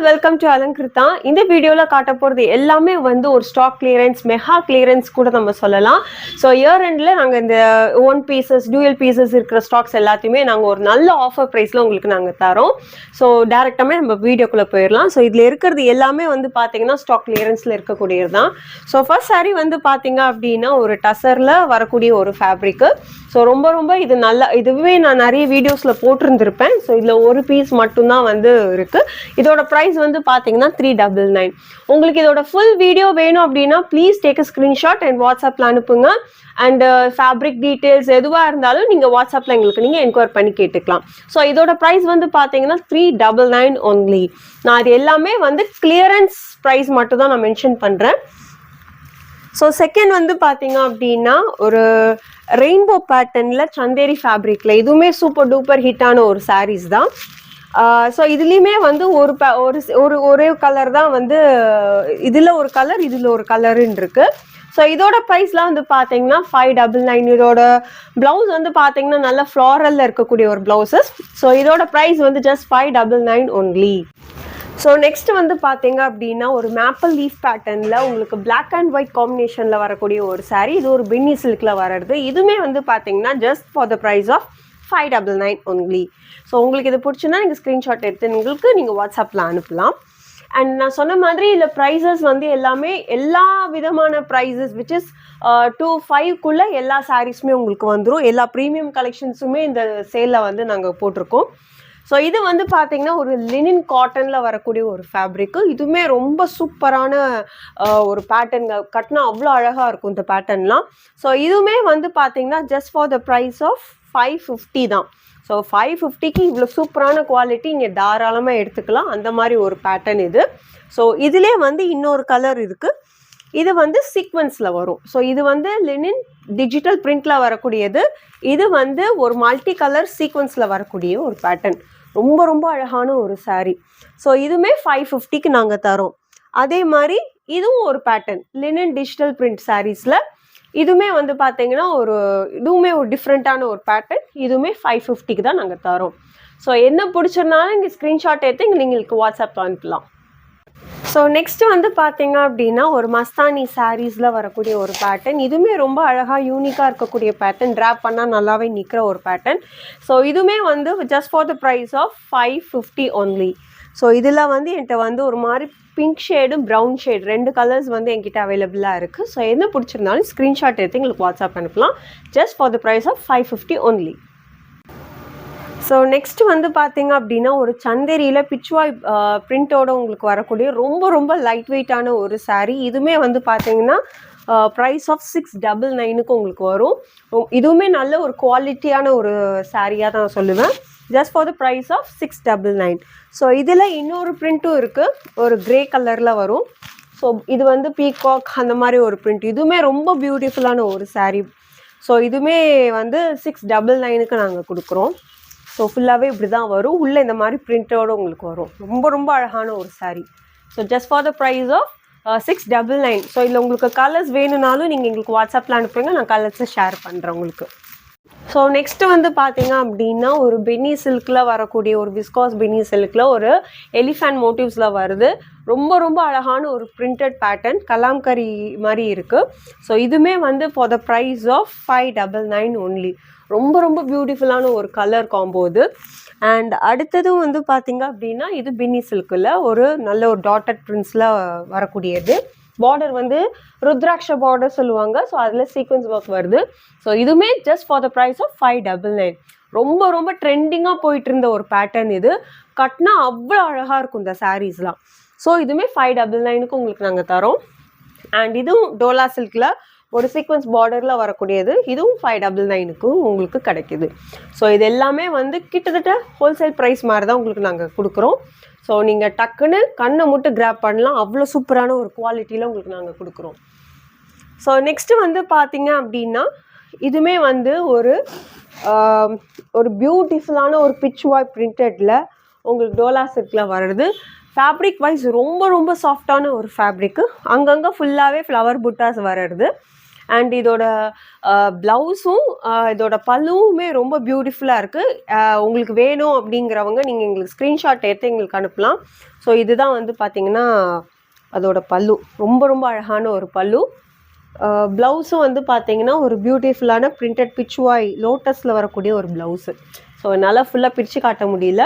Welcome to அலங்கிருதா. இந்த வீடியோவில் காட்ட போகிறது எல்லாமே வந்து ஒரு ஸ்டாக் கிளியரன்ஸ், மெகா கிளியரன்ஸ் கூட நம்ம சொல்லலாம். ஸோ இயர் எண்டில் நாங்கள் இந்த ஒன் பீசஸ், டூயல் பீசஸ் இருக்கிற ஸ்டாக்ஸ் எல்லாத்தையுமே நாங்கள் ஒரு நல்ல ஆஃபர் ப்ரைஸில் உங்களுக்கு நாங்கள் தரோம். ஸோ டேரெக்டாகவே நம்ம வீடியோக்குள்ளே போயிடலாம். ஸோ இதில் இருக்கிறது எல்லாமே வந்து பார்த்தீங்கன்னா ஸ்டாக் கிளியரன்ஸில் இருக்கக்கூடியது தான். ஸோ ஃபர்ஸ்ட் சாரி வந்து பார்த்தீங்க அப்படின்னா ஒரு டசரில் வரக்கூடிய ஒரு ஃபேப்ரிக்கு. ஸோ ரொம்ப இது நல்லா, இதுவே நான் நிறைய வீடியோஸில் போட்டிருந்திருப்பேன். ஸோ இதில் ஒரு பீஸ் மட்டும்தான் வந்து இருக்குது. இதோட ப்ரைஸ் வந்து பார்த்தீங்கன்னா 399. உங்களுக்கு இதோட ஃபுல் வீடியோ வேணும் அப்படின்னா please take a screenshot and வாட்ஸ்அப்பில் அனுப்புங்க. அண்ட் ஃபேப்ரிக் டீட்டெயில்ஸ் எதுவாக இருந்தாலும் நீங்கள் வாட்ஸ்அப்பில் எங்களுக்கு நீங்கள் என்கொயர் பண்ணி கேட்டுக்கலாம். ஸோ இதோட ப்ரைஸ் வந்து பார்த்தீங்கன்னா 399 ஒன்லி. நான் இது எல்லாமே வந்து கிளியரன்ஸ் ப்ரைஸ் மட்டும் தான் நான் மென்ஷன் பண்ணுறேன். ஸோ செகண்ட் வந்து பார்த்தீங்க அப்படின்னா ஒரு ரெயின்போ பேட்டர்னில் சந்தேரி ஃபேப்ரிக்கில், இதுவுமே சூப்பர் டூப்பர் ஹிட்டான ஒரு சாரீஸ் தான். ஸோ இதுலேயுமே வந்து ஒரே கலர் தான் வந்து, இதில் ஒரு கலர் இதில் ஒரு கலருன்னு இருக்கு. ஸோ இதோட ப்ரைஸ்லாம் வந்து பார்த்தீங்கன்னா 599. இதோட ப்ளவுஸ் வந்து பார்த்தீங்கன்னா நல்ல ஃப்ளாரலில் இருக்கக்கூடிய ஒரு ப்ளவுசஸ். ஸோ இதோட ப்ரைஸ் வந்து ஜஸ்ட் 599 ஒன்லி. ஸோ நெக்ஸ்ட் வந்து பார்த்தீங்க அப்படின்னா ஒரு மேப்பிள் லீஃப் பேட்டர்னில் உங்களுக்கு பிளாக் அண்ட் ஒயிட் காம்பினேஷனில் வரக்கூடிய ஒரு சாரீ. இது ஒரு பின்னி சில்கில் வர்றது. இதுவுமே வந்து பார்த்தீங்கன்னா just for the price of 599 only. So உங்களுக்கு இது பிடிச்சுன்னா நீங்கள் ஸ்க்ரீன்ஷாட் எடுத்து உங்களுக்கு நீங்கள் வாட்ஸ்அப்பில் அனுப்பலாம். அண்ட் நான் சொன்ன மாதிரி இதில் ப்ரைஸஸ் வந்து எல்லாமே எல்லா விதமான ப்ரைஸஸ் விச் இஸ் 2,500க்குள்ளே எல்லா சாரீஸுமே உங்களுக்கு வந்துடும். எல்லா ப்ரீமியம் கலெக்ஷன்ஸுமே இந்த சேலில் வந்து நாங்கள் போட்டிருக்கோம். ஸோ இது வந்து பார்த்தீங்கன்னா ஒரு லினின் காட்டனில் வரக்கூடிய ஒரு ஃபேப்ரிக்கு. இதுவுமே ரொம்ப சூப்பரான ஒரு பேட்டர்ன், கட்டினா அவ்வளோ அழகாக இருக்கும் இந்த பேட்டர்ன்லாம். ஸோ இதுவுமே வந்து பார்த்தீங்கன்னா just for the price of 550 தான். ஸோ 550க்கு இவ்வளோ சூப்பரான குவாலிட்டி நீங்கள் தாராளமாக எடுத்துக்கலாம். அந்த மாதிரி ஒரு பேட்டர்ன் இது. ஸோ இதிலே வந்து இன்னொரு கலர் இருக்குது. இது வந்து சீக்வன்ஸில் வரும். ஸோ இது வந்து லினின் டிஜிட்டல் பிரிண்டில் வரக்கூடியது. இது வந்து ஒரு மல்டி கலர் சீக்வன்ஸில் வரக்கூடிய ஒரு பேட்டர்ன். ரொம்ப அழகான ஒரு சாரீ. ஸோ இதுவுமே 550க்கு நாங்கள் தரோம். அதே மாதிரி இதுவும் ஒரு பேட்டர்ன் லினின் டிஜிட்டல் பிரிண்ட் சாரீஸில். இதுவுமே வந்து பார்த்தீங்கன்னா இதுவுமே ஒரு டிஃப்ரெண்ட்டான ஒரு பேட்டர்ன். இதுவுமே 550க்கு தான் நாங்கள் தரோம். ஸோ என்ன பிடிச்சிருந்தாலும் இங்கே ஸ்க்ரீன்ஷாட் எடுத்து எங்களுக்கு வாட்ஸ்அப்பில் அனுப்பலாம். ஸோ நெக்ஸ்ட் வந்து பார்த்தீங்க அப்படின்னா ஒரு மஸ்தானி சாரீஸில் வரக்கூடிய ஒரு பேட்டர்ன். இதுவுமே ரொம்ப அழகாக யூனிக்காக இருக்கக்கூடிய பேட்டர்ன். ட்ராப் பண்ணால் நல்லாவே நிற்கிற ஒரு பேட்டர்ன். ஸோ இதுவுமே வந்து just for the price of 550 only. So இதில் வந்து என்கிட்ட வந்து ஒரு மாதிரி பிங்க் ஷேடும் ப்ரௌன் ஷேட் 2 கலர்ஸ் வந்து என்கிட்ட அவைலபிளாக இருக்குது. ஸோ என்ன பிடிச்சிருந்தாலும் ஸ்க்ரீன்ஷாட் எடுத்து எங்களுக்கு வாட்ஸ்அப் அனுப்பலாம். Just for the price of 550 only. So next வந்து பார்த்தீங்க அப்படின்னா ஒரு சந்தேரியில் பிச்வாய் பிரிண்டோட உங்களுக்கு வரக்கூடிய ரொம்ப லைட் வெயிட்டான ஒரு சாரீ. இதுவுமே வந்து பார்த்தீங்கன்னா ப்ரைஸ் ஆஃப் 699க்கு உங்களுக்கு வரும். இதுவுமே நல்ல ஒரு குவாலிட்டியான ஒரு சாரியாக தான் சொல்லுவேன். Just for the price of 699. So இதில் இன்னொரு பிரிண்ட்டும் இருக்குது. ஒரு க்ரே கலரில் வரும். ஸோ இது வந்து பீகாக் அந்த மாதிரி ஒரு பிரிண்ட். இதுவுமே ரொம்ப பியூட்டிஃபுல்லான ஒரு சாரீ. ஸோ இதுவுமே வந்து 699க்கு நாங்கள் கொடுக்குறோம். ஸோ ஃபுல்லாகவே இப்படி தான் வரும். உள்ளே இந்த மாதிரி பிரிண்டோடு உங்களுக்கு வரும். ரொம்ப அழகான ஒரு sari. So just for the price of 699. So இதில் உங்களுக்கு கலர்ஸ் வேணும்னாலும் நீங்கள் எங்களுக்கு வாட்ஸ்அப்பில் அனுப்புங்க. நான் கலர்ஸை ஷேர் பண்ணுறேன் உங்களுக்கு. ஸோ நெக்ஸ்ட்டு வந்து பார்த்தீங்க அப்படின்னா ஒரு பென்னி சில்கில் வரக்கூடிய ஒரு விஸ்காஸ் பென்னி சில்கில் ஒரு எலிஃபேண்ட் மோட்டிவ்ஸில் வருது. ரொம்ப அழகான ஒரு பிரிண்டட் பேட்டர்ன், கலாம்கரி மாதிரி இருக்குது. ஸோ இதுவுமே வந்து for the price of 599 only. ரொம்ப பியூட்டிஃபுல்லான ஒரு கலர் காம்போ இது. அண்ட் அடுத்ததும் வந்து பார்த்தீங்க அப்படின்னா இது பின்னி சில்கில் ஒரு நல்ல ஒரு டாட்டட் பிரிண்ட்ஸில் வரக்கூடியது. பார்டர் வந்து ருத்ராட்ச பார்டர் சொல்லுவாங்க. ஸோ அதில் சீக்வன்ஸ் ஒர்க் வருது. ஸோ இதுவுமே just for the price of 599. ரொம்ப ட்ரெண்டிங்காக போயிட்டு இருந்த ஒரு பேட்டர்ன் இது. கட்டினா அவ்வளோ அழகாக இருக்கும் இந்த சாரீஸ்லாம். ஸோ இதுவுமே 599க்கு உங்களுக்கு நாங்கள் தரோம். அண்ட் இதுவும் டோலா சில்கில் ஒரு சீக்வன்ஸ் பார்டரில் வரக்கூடியது. இதுவும் 599க்கு உங்களுக்கு கிடைக்கிது. ஸோ இது எல்லாமே வந்து கிட்டத்தட்ட ஹோல்சேல் ப்ரைஸ் மாதிரி தான் உங்களுக்கு நாங்கள் கொடுக்குறோம். ஸோ நீங்கள் டக்குன்னு கண்ணை மட்டும் கிராப் பண்ணலாம். அவ்வளோ சூப்பரான ஒரு குவாலிட்டியில் உங்களுக்கு நாங்கள் கொடுக்குறோம். ஸோ நெக்ஸ்ட்டு வந்து பார்த்தீங்க அப்படின்னா இதுவுமே வந்து ஒரு பியூட்டிஃபுல்லான ஒரு பிச்வாய் பிரிண்டடில் உங்களுக்கு டோலா சில்கில் வர்றது. ஃபேப்ரிக் வைஸ் ரொம்ப சாஃப்டான ஒரு ஃபேப்ரிக்கு. அங்கங்கே ஃபுல்லாகவே ஃப்ளவர் புட்டாஸ் வர்றது. அண்ட் இதோட ப்ளவுஸும் இதோட பல்லுவுமே ரொம்ப பியூட்டிஃபுல்லாக இருக்குது. உங்களுக்கு வேணும் அப்படிங்கிறவங்க நீங்கள் எங்களுக்கு ஸ்க்ரீன்ஷாட் எடுத்து எங்களுக்கு அனுப்பலாம். ஸோ இதுதான் வந்து பார்த்திங்கன்னா அதோட பல்லு. ரொம்ப ரொம்ப அழகான ஒரு பல்லு. ப்ளவுஸும் வந்து பார்த்திங்கன்னா ஒரு பியூட்டிஃபுல்லான பிரிண்டட் பிச்சுவாய் லோட்டஸில் வரக்கூடிய ஒரு ப்ளவுஸு. ஸோ என்னால் ஃபுல்லாக பிரித்து காட்ட முடியல.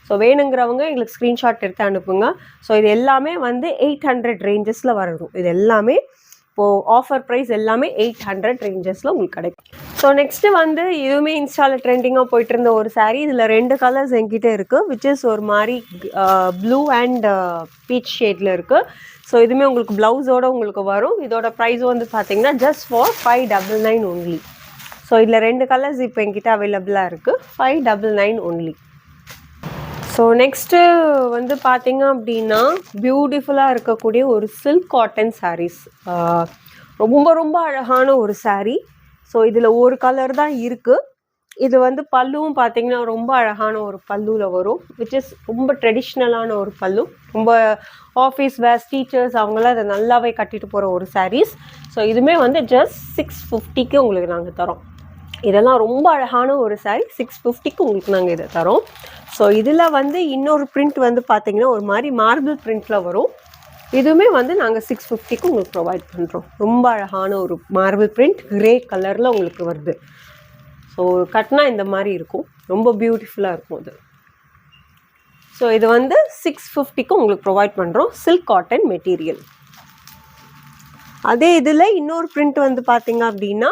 ஸோ வேணுங்கிறவங்க எங்களுக்கு ஸ்க்ரீன்ஷாட் எடுத்து அனுப்புங்க. ஸோ இது எல்லாமே வந்து 800 ரேஞ்சஸில் வரும். இது எல்லாமே இப்போது ஆஃபர் ப்ரைஸ் எல்லாமே 800 ரேஞ்சஸில் உங்களுக்கு கிடைக்கும். ஸோ நெக்ஸ்ட்டு வந்து இதுவுமே இன்ஸ்டாவில் ட்ரெண்டிங்காக போயிட்டு இருந்த ஒரு சாரீ. இதில் 2 கலர்ஸ் என்கிட்ட இருக்குது, விச் இஸ் ஒரு மாதிரி ப்ளூ அண்ட் பீச் ஷேடில் இருக்குது. ஸோ இதுவுமே உங்களுக்கு ப்ளவுஸோடு உங்களுக்கு வரும். இதோட ப்ரைஸும் வந்து பார்த்திங்கன்னா ஜஸ்ட் ஃபார் 599 ஒன்லி. ஸோ இதில் 2 கலர்ஸ் இப்போ என்கிட்ட அவைலபிளாக இருக்குது, 599 ஒன்லி. ஸோ நெக்ஸ்ட்டு வந்து பார்த்திங்க அப்படின்னா பியூட்டிஃபுல்லாக இருக்கக்கூடிய ஒரு சில்க் காட்டன் சாரீஸ். ரொம்ப ரொம்ப அழகான ஒரு சாரீ. ஸோ இதில் ஒரு கலர் தான் இருக்குது. இது வந்து பல்லுவும் பார்த்திங்கன்னா ரொம்ப அழகான ஒரு பல்லுவில் வரும், விச் இஸ் ரொம்ப ட்ரெடிஷ்னலான ஒரு பல்லு. ரொம்ப ஆஃபீஸ் வேர்ஸ் டீச்சர்ஸ் அவங்களாம் அதை நல்லாவே கட்டிட்டு போகிற ஒரு சாரீஸ். ஸோ இதுவுமே வந்து ஜஸ்ட் 650க்கு உங்களுக்கு நாங்கள் தரோம். இதெல்லாம் ரொம்ப அழகான ஒரு சாரீ. 650க்கு உங்களுக்கு நாங்கள் இதை தரோம். ஸோ இதில் வந்து இன்னொரு பிரிண்ட் வந்து பார்த்திங்கன்னா ஒரு மாதிரி மார்பிள் பிரிண்டில் வரும். இதுவுமே வந்து நாங்கள் 650க்கு உங்களுக்கு ப்ரொவைட் பண்ணுறோம். ரொம்ப அழகான ஒரு மார்பிள் பிரிண்ட் கிரே கலரில் உங்களுக்கு வருது. ஸோ கட்டினா இந்த மாதிரி இருக்கும், ரொம்ப பியூட்டிஃபுல்லாக இருக்கும் அது. ஸோ இது வந்து 650க்கு உங்களுக்கு ப்ரொவைட் பண்ணுறோம், சில்க் காட்டன் மெட்டீரியல். அதே இதில் இன்னொரு பிரிண்ட் வந்து பார்த்திங்க அப்படின்னா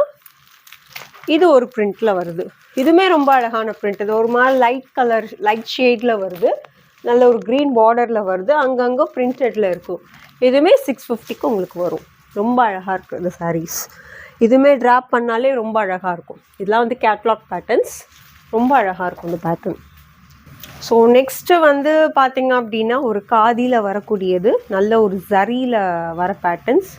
இது ஒரு பிரிண்டில் வருது. இதுவுமே ரொம்ப அழகான பிரிண்ட். இது ஒரு மாதிரி லைட் கலர் லைட் ஷேடில் வருது, நல்ல ஒரு க்ரீன் பார்டரில் வருது, அங்கங்கே பிரிண்டடில் இருக்கும். இதுவுமே 650க்கு உங்களுக்கு வரும். ரொம்ப அழகாக இருக்குது இந்த சாரீஸ். இதுவுமே ட்ராப் பண்ணாலே ரொம்ப அழகாக இருக்கும். இதெல்லாம் வந்து கேட்லாக் பேட்டர்ன்ஸ், ரொம்ப அழகாக இருக்கும் இந்த பேட்டர்ன். ஸோ நெக்ஸ்ட்டு வந்து பார்த்திங்க அப்படின்னா ஒரு காதியில் வரக்கூடியது, நல்ல ஒரு ஜரியில் வர பேட்டர்ன்ஸ்.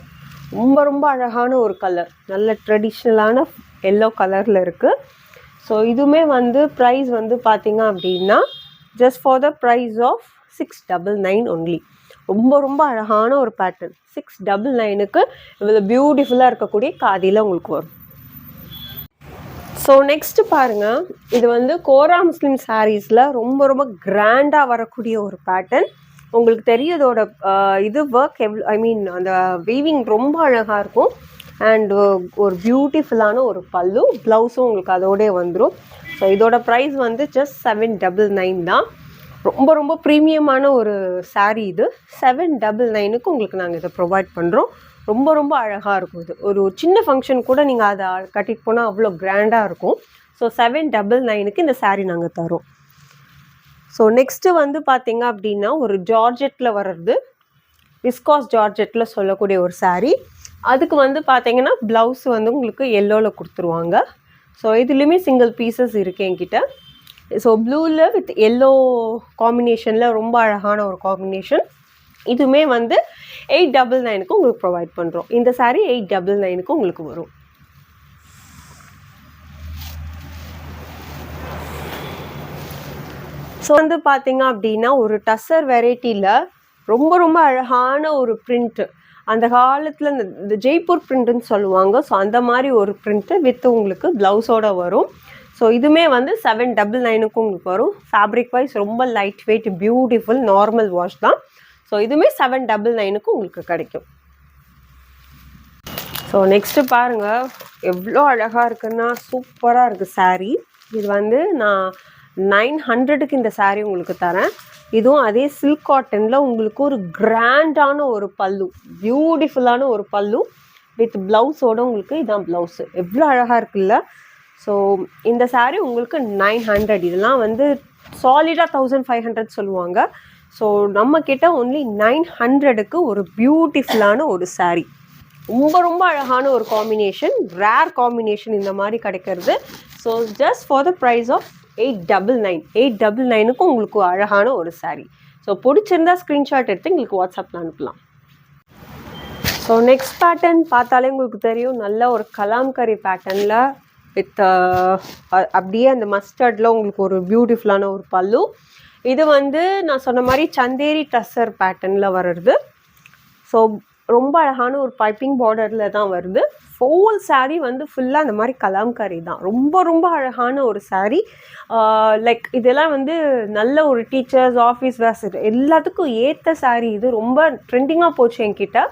ரொம்ப ரொம்ப அழகான ஒரு கலர், நல்ல ட்ரெடிஷ்னலான எல்லோ கலரில் இருக்குது. ஸோ இதுவுமே வந்து ப்ரைஸ் வந்து பார்த்திங்க அப்படின்னா just for the price of 699 only. ரொம்ப ரொம்ப அழகான ஒரு பேட்டர்ன். 699க்கு இவ்வளோ பியூட்டிஃபுல்லாக இருக்கக்கூடிய காதியில் உங்களுக்கு வரும். ஸோ நெக்ஸ்ட்டு பாருங்கள், இது வந்து கோரா முஸ்லீம் சாரீஸில் ரொம்ப ரொம்ப கிராண்டாக வரக்கூடிய ஒரு பேட்டர்ன். உங்களுக்கு தெரியும் இதோட இது ஒர்க் அந்த வீவிங் ரொம்ப அழகாக இருக்கும். அண்ட் ஒரு பியூட்டிஃபுல்லான ஒரு பல்லு, ப்ளவுஸும் உங்களுக்கு அதோடே வந்துடும். ஸோ இதோட ப்ரைஸ் வந்து ஜஸ்ட் 799 தான். ரொம்ப ரொம்ப ப்ரீமியமான ஒரு சாரீ இது. 799க்கு உங்களுக்கு நாங்கள் இதை ப்ரொவைட் பண்ணுறோம். ரொம்ப ரொம்ப அழகாக இருக்கும். இது ஒரு சின்ன ஃபங்க்ஷன் கூட நீங்கள் அதை கட்டிட்டு போனால் அவ்வளோ கிராண்டாக இருக்கும். ஸோ 799க்கு இந்த சாரீ நாங்கள் தரோம். ஸோ நெக்ஸ்ட்டு வந்து பார்த்திங்க அப்படின்னா ஒரு ஜார்ஜெட்டில் வர்றது, விஸ்காஸ் ஜார்ஜெட்டில் சொல்லக்கூடிய ஒரு சாரீ. அதுக்கு வந்து பார்த்திங்கன்னா ப்ளவுஸ் வந்து உங்களுக்கு எல்லோவில் கொடுத்துருவாங்க. ஸோ இதுலேயுமே சிங்கிள் பீசஸ் இருக்குது என்கிட்ட. ஸோ ப்ளூவில் வித் எல்லோ காம்பினேஷனில் ரொம்ப அழகான ஒரு காம்பினேஷன். இதுவுமே வந்து 899க்கு உங்களுக்கு ப்ரொவைட் பண்ணுறோம். இந்த சாரீ 899க்கு உங்களுக்கு வரும். ஸோ வந்து பார்த்திங்க அப்படின்னா ஒரு டஸ்ஸர் வெரைட்டியில் ரொம்ப ரொம்ப அழகான ஒரு பிரிண்ட்டு. அந்த காலத்தில் இந்த ஜெய்ப்பூர் பிரிண்ட்டுன்னு சொல்லுவாங்க. ஸோ அந்த மாதிரி ஒரு பிரிண்ட்டு வித் உங்களுக்கு ப்ளவுஸோடு வரும். ஸோ இதுவுமே வந்து 799க்கும் உங்களுக்கு வரும். ஃபேப்ரிக் வைஸ் ரொம்ப light weight, beautiful, normal wash தான். ஸோ இதுவுமே 799க்கு உங்களுக்கு கிடைக்கும். ஸோ நெக்ஸ்ட்டு பாருங்கள், எவ்வளோ அழகாக இருக்குன்னா சூப்பராக இருக்குது சாரீ. இது வந்து நான் 900க்கு இந்த சாரீ உங்களுக்கு தரேன். இதுவும் அதே சில்க் காட்டனில் உங்களுக்கு ஒரு கிராண்டான ஒரு பல்லு, பியூட்டிஃபுல்லான ஒரு பல்லு வித் ப்ளவுஸோடு உங்களுக்கு இதான் ப்ளவுஸு. எவ்வளோ அழகாக இருக்குல்ல. ஸோ இந்த சாரீ உங்களுக்கு 900. இதெல்லாம் வந்து சாலிடாக 1500 சொல்லுவாங்க. ஸோ நம்மக்கிட்ட ஒன்லி 900க்கு ஒரு பியூட்டிஃபுல்லான ஒரு சாரீ. ரொம்ப ரொம்ப அழகான ஒரு காம்பினேஷன், ரேர் காம்பினேஷன் இந்த மாதிரி கிடைக்கிறது. So just for the price of 899. 899க்கு உங்களுக்கு அழகான ஒரு சாரீ. ஸோ பிடிச்சிருந்தா ஸ்க்ரீன்ஷாட் எடுத்து எங்களுக்கு வாட்ஸ்அப்பில் அனுப்பலாம். ஸோ நெக்ஸ்ட் பேட்டர்ன் பார்த்தாலே உங்களுக்கு தெரியும், நல்ல ஒரு கலாம்கரி பேட்டர்னில் வித் அப்படியே அந்த மஸ்டர்டில் உங்களுக்கு ஒரு பியூட்டிஃபுல்லான ஒரு பல்லு. இது வந்து நான் சொன்ன மாதிரி சந்தேரி டஸ்ஸர் பேட்டர்னில் வர்றது. ஸோ ரொம்ப அழகான ஒரு பைப்பிங் பார்டரில் தான் வருது. ஃபுல் saree வந்து ஃபுல்லாக இந்த மாதிரி கலாம்கரி தான். ரொம்ப ரொம்ப அழகான ஒரு saree. லைக் இதெல்லாம் வந்து நல்ல ஒரு டீச்சர்ஸ், ஆஃபீஸ் வேர்ஸ் எல்லாத்துக்கும் ஏற்ற saree. இது ரொம்ப ட்ரெண்டிங்காக போச்சு என்கிட்ட.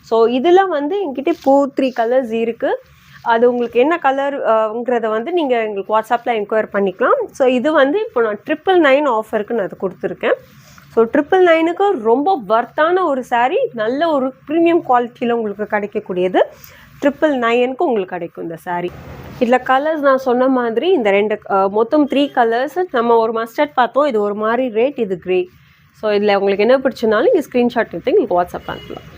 ஸோ இதில் வந்து என்கிட்ட இப்போ 3 கலர்ஸ் இருக்குது. அது உங்களுக்கு என்ன கலருங்கிறத வந்து நீங்கள் எங்களுக்கு வாட்ஸ்அப்பில் என்கொயர் பண்ணிக்கலாம். ஸோ இது வந்து இப்போ நான் 999 ஆஃபருக்கு நான் அது கொடுத்துருக்கேன். ஸோ 999க்கு ரொம்ப வர்த்தான ஒரு saree, நல்ல ஒரு ப்ரீமியம் குவாலிட்டியில் உங்களுக்கு கிடைக்கக்கூடியது. 999க்கு உங்களுக்கு கிடைக்கும் இந்த saree. இதில் கலர்ஸ் நான் சொன்ன மாதிரி இந்த 2 மொத்தம் 3 கலர்ஸ். நம்ம ஒரு மஸ்டர்ட் பார்த்தோம், இது ஒரு மாதிரி ரெட், இது கிரே. ஸோ இதில் உங்களுக்கு என்ன பிடிச்சிருந்தாலும் நீங்கள் ஸ்க்ரீன்ஷாட் எடுத்து எங்களுக்கு வாட்ஸ்அப் அனுப்பலாம்.